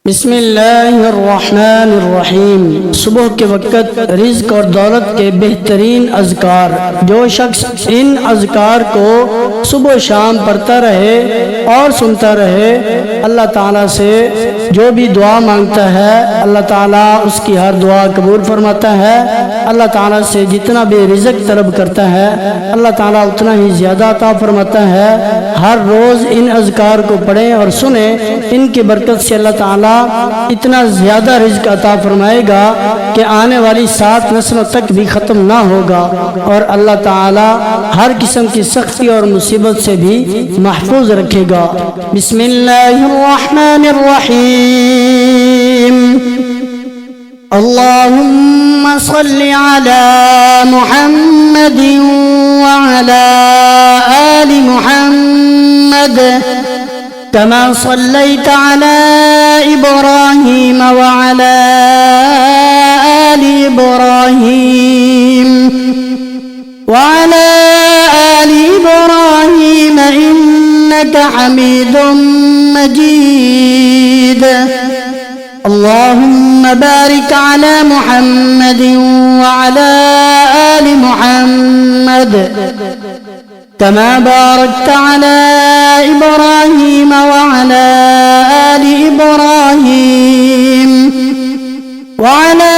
बिस्मिल्लाहिर्रहमानिर्रहीम। सुबह के वक़्त रिज़्क़ और दौलत के बेहतरीन अज़कार। जो शख्स इन अज़कार को सुबह शाम पढ़ता रहे और सुनता रहे, अल्लाह ताला से जो भी दुआ मांगता है अल्लाह ताला उसकी हर दुआ कबूल फरमाता है। अल्लाह ताला से जितना भी रिज़्क़ तलब करता है अल्लाह ताला उतना ही ज़्यादा अता फरमाता है। हर रोज़ इन अज़कार को पढ़ें और सुने, इनकी बरकत से अल्लाह ताला इतना ज्यादा रिज़्क़ अता फरमाएगा कि आने वाली 7 नस्लों तक भी ख़त्म ना होगा और अल्लाह ताला हर किस्म की सख्ती और मुसीबत से भी महफूज रखेगा। बिस्मिल्लाहिर्रहमानिर्रहीम। अल्लाहुम्मा सल्लि अला मुहम्मदिन व अला आलि मुहम्मद कमा सल्लैत अला इब्राहीम व अला आलि इब्राहीम व अला आलि इब्राहीम इन्नका हमीदुम मजीद। अल्लाहुम्मा बारिक अला मुहम्मदिन व अला आलि मुहम्मद कमा बारकत अला इब्राहीम व अला आलि इब्राहीम व अला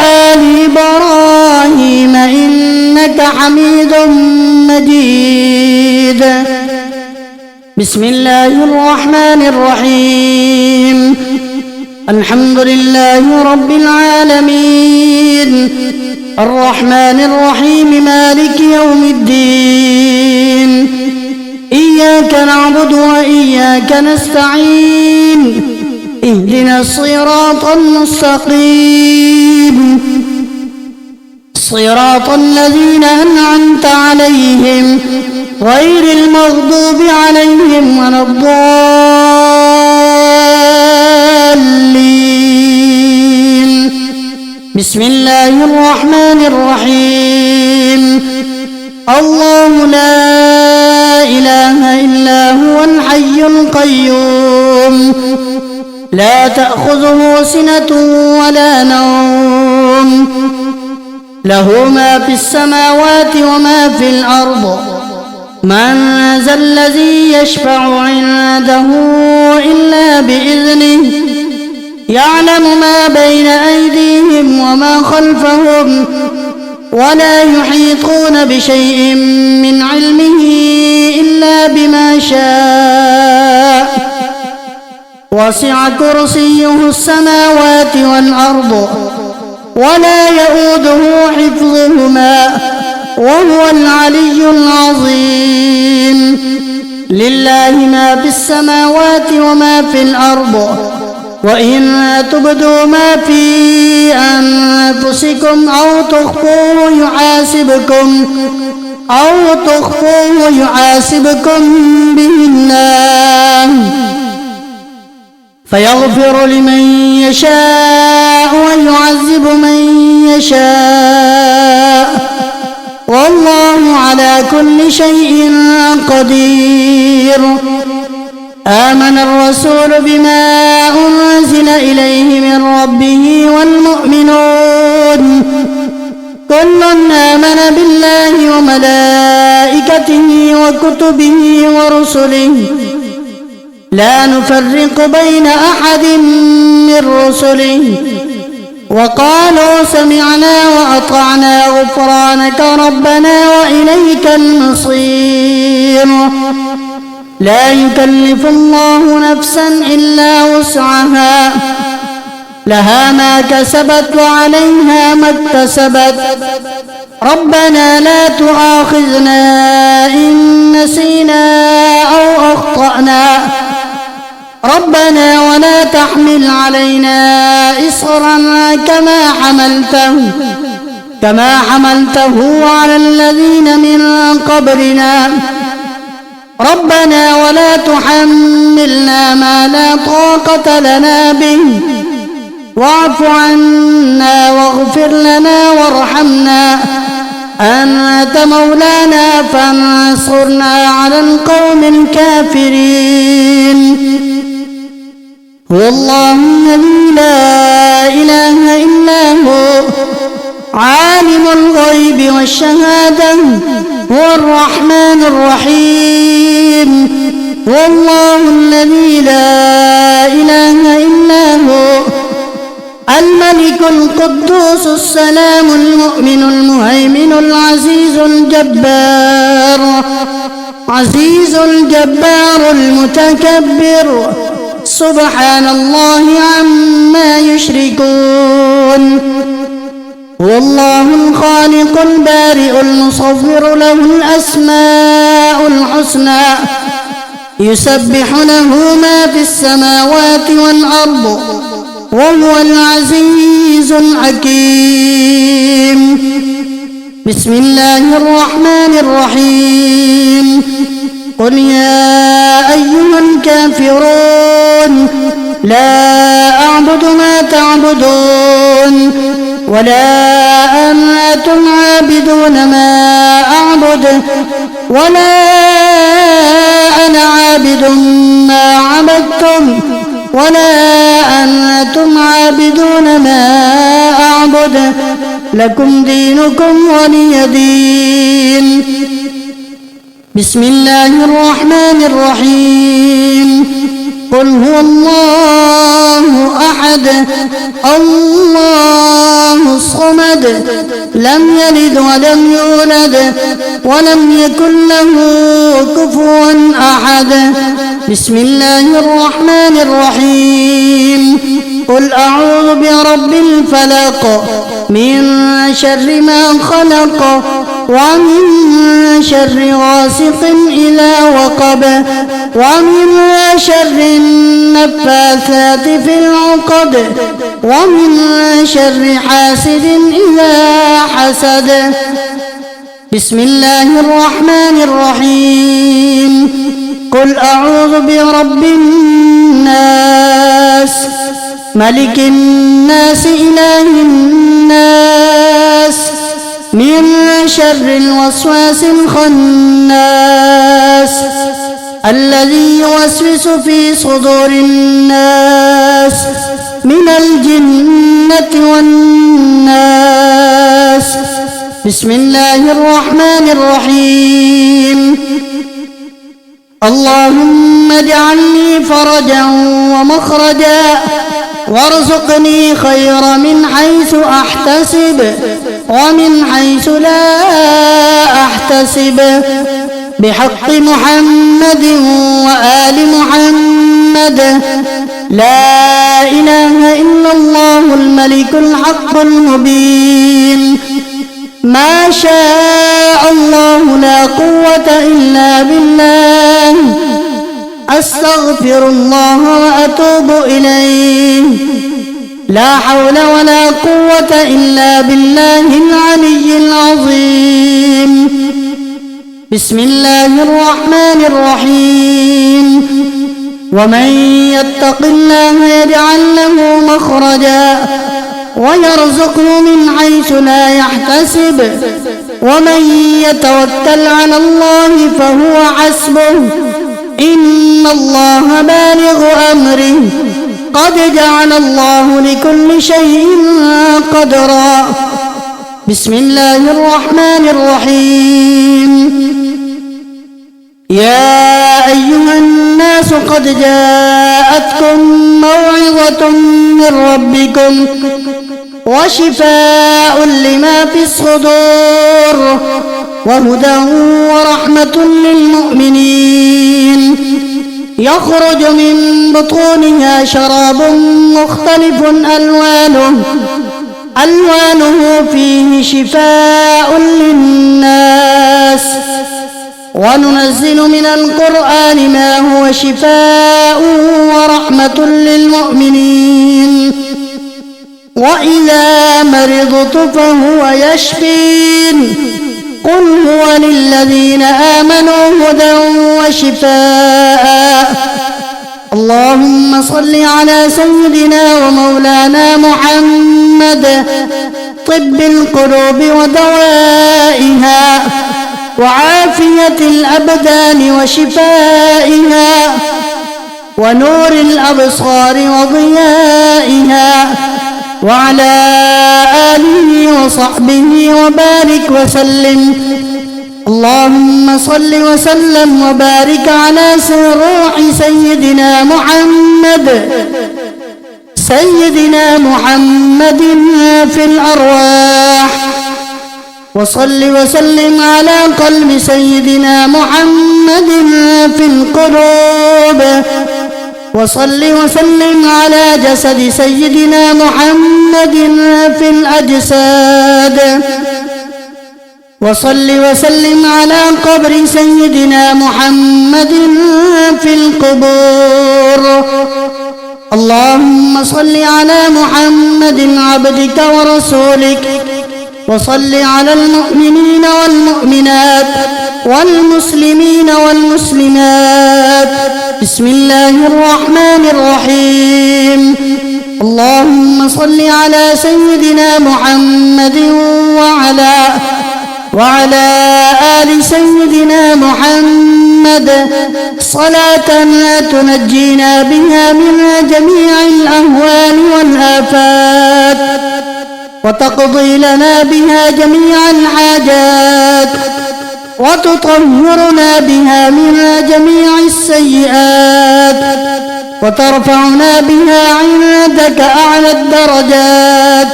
आलि इब्राहीम इन्नका हमीदुम मजीद। बिस्मिल्लाहिर्रहमानिर्रहीम। अल्हम्दुलिल्लाहि रब्बिल आलमीन अर्रहमानिर्रहीम मालिकि यौमिद्दीन इय्याका नअबुदु व इय्याका नस्तईन इहदिनस सिरातल मुस्तकीम सिरातल लज़ीना अनअमत अलैहिम गैरिल मग़दूबि अलैहिम वलद्दाल्लीन। बिस्मिल्लाहिर्रहमानिर्रहीम। अल्लाहु ला इलाहा इल्ला हुवल हय्युल क़य्यूम ला तअख़ुज़ुहु सिनतुन वला नौम लहु मा फ़िस समावाति व मा फ़िल अर्द मन ज़ल्लज़ी यशफ़अु इन्दहु इल्ला बिइज़निहि यअलमु मा बैन अयदीहिम व मा ख़ल्फ़हुम वला युहीतून बिशैइन मिन इल्मिही इल्ला बिमा शाअ वसिअ कुर्सियुहु अस्समावाति वल अर्द वला यऊदुहु हिफ़्ज़ुहुमा वहुवल अलिय्युल अज़ीम। लिल्लाहि मा फ़िस समावाति व मा फ़िल अर्द वइन तुबदू मा फ़ी अनफुसिकुम औ तुख़्फ़ूहु युहासिबकुम बिहिल्लाह फयग़फ़िरु लिमन यशाअ व युअज़्ज़िबु मन यशाअ वल्लाहु अला कुल्लि शैइन क़दीर। آمن الرسول بما أنزل إليه من ربه والمؤمنون كل آمن بالله وملائكته وكتبه ورسله لا نفرق بين أحد من رسله وقالوا سمعنا وأطعنا غفرانك ربنا وإليك المصير. لا يكلف الله نفسا إلا وسعها لها ما كسبت وعليها ما اكتسبت ربنا لا تؤاخذنا إن نسينا أو أخطأنا ربنا ولا تحمل علينا إصرا كما حملته على الذين من قبلنا ربنا ولا تحملنا ما لا طاقة لنا به واعف عنا واغفر لنا وارحمنا أنت مولانا فانصرنا على القوم الكافرين. هو الله الذي لا إله إلا هو عالم الغيب والشهادة هو الرحمن الرحيم. هو الله الذي لا إله إلا هو الملك القدوس السلام المؤمن المهيمن العزيز الجبار المتكبر سبحان الله عما يشركون. هو الله الخالق البارئ المصور له الأسماء الحسنى يسبح له ما في السماوات والأرض وهو العزيز الحكيم. بسم الله الرحمن الرحيم. قل يا أيها الكافرون لا أعبد ما تعبدون ولا أنتم عابدون ما أعبد ولا أنا عابد ما عبدتم ولا أنتم عابدون ما أعبد لكم دينكم ولي دين. بسم الله الرحمن الرحيم. قل هو الله أحد الله الصمد لم يلد ولم يولد ولم يكن له كفوا أحد. بسم الله الرحمن الرحيم. قل أعوذ برب الفلق من شر ما خلق ومن شر غاسق إذا وقب ومن شر النفاثات في العقد ومن شر حاسد إذا حسد. بسم الله الرحمن الرحيم. قل أعوذ برب الناس ملك الناس إله الناس من شر الوسواس الخناس الذي يوسوس في صدور الناس من الجنة والناس. بسم الله الرحمن الرحيم. اللهم اجعل لي فرجا ومخرجا وارزقني خير من حيث أحتسب ومن حيث لا أحتسب بحق محمد وآل محمد. لا إله إلا الله الملك الحق المبين. ما شاء الله لا قوة إلا بالله. أستغفر الله وأتوب إليه. لا حول ولا قوة إلا بالله العلي العظيم. بسم الله الرحمن الرحيم. ومن يتق الله يجعل له مخرجا ويرزقه من حيث لا يحتسب ومن يتوكل على الله فهو حسبه إن الله بالغ أمره قد جعل الله لكل شيء قدرا. بسم الله الرحمن الرحيم. يا أيها الناس قد جاءتكم موعظة من ربكم وشفاء لما في الصدور وهدى ورحمة للمؤمنين. يخرج من بطونها شراب مختلف ألوانه فيه شفاء للناس. وننزل من القرآن ما هو شفاء ورحمة للمؤمنين. وإذا مرضت فهو يشفين. قل هو للذين آمنوا هدى وشفاء. اللهم صل على سيدنا ومولانا محمد طب القلوب ودوائها وعافية الأبدان وشفائها ونور الأبصار وضيائها، وعلى آله وصحبه وبارك وسلم. اللهم صل وسلم وبارك على روح سيدنا محمد في الأرواح، وصل وسلم على قلب سيدنا محمد في القلوب، وصل وسلم على جسد سيدنا محمد في الأجساد، وصل وسلم على قبر سيدنا محمد في القبور. اللهم صل على محمد عبدك ورسولك، وصل على المؤمنين والمؤمنات والمسلمين والمسلمات. بسم الله الرحمن الرحيم. اللهم صل على سيدنا محمد وعلى آل سيدنا محمد صلاة تنجينا بها من جميع الأهوال والآفات، وتقضي لنا بها جميع الحاجات، وتطهرنا بها من جميع السيئات، وترفعنا بها عندك أعلى الدرجات،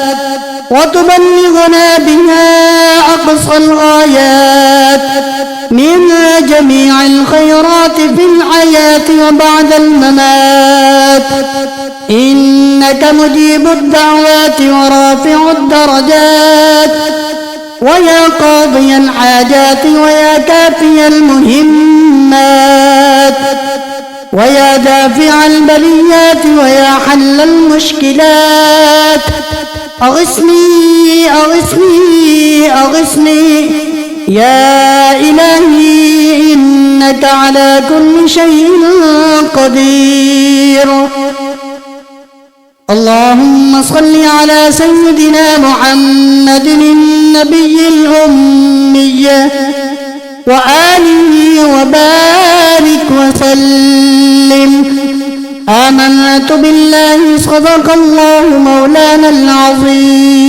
وتبلغنا بها أقصى الغايات من جميع الخيرات في الحياة وبعد الممات. إنك مجيب الدعوات ورافع الدرجات، ويا قاضي الحاجات، ويا كافي المهمات، ويا دافع البليات، ويا حل المشكلات. أغثني أغثني أغثني يا إلهي، إنك على كل شيء قدير. اللهم صل على سيدنا محمد النبي الأمي وآله وبارك وسلم. آمنت بالله، صدق الله مولانا العظيم.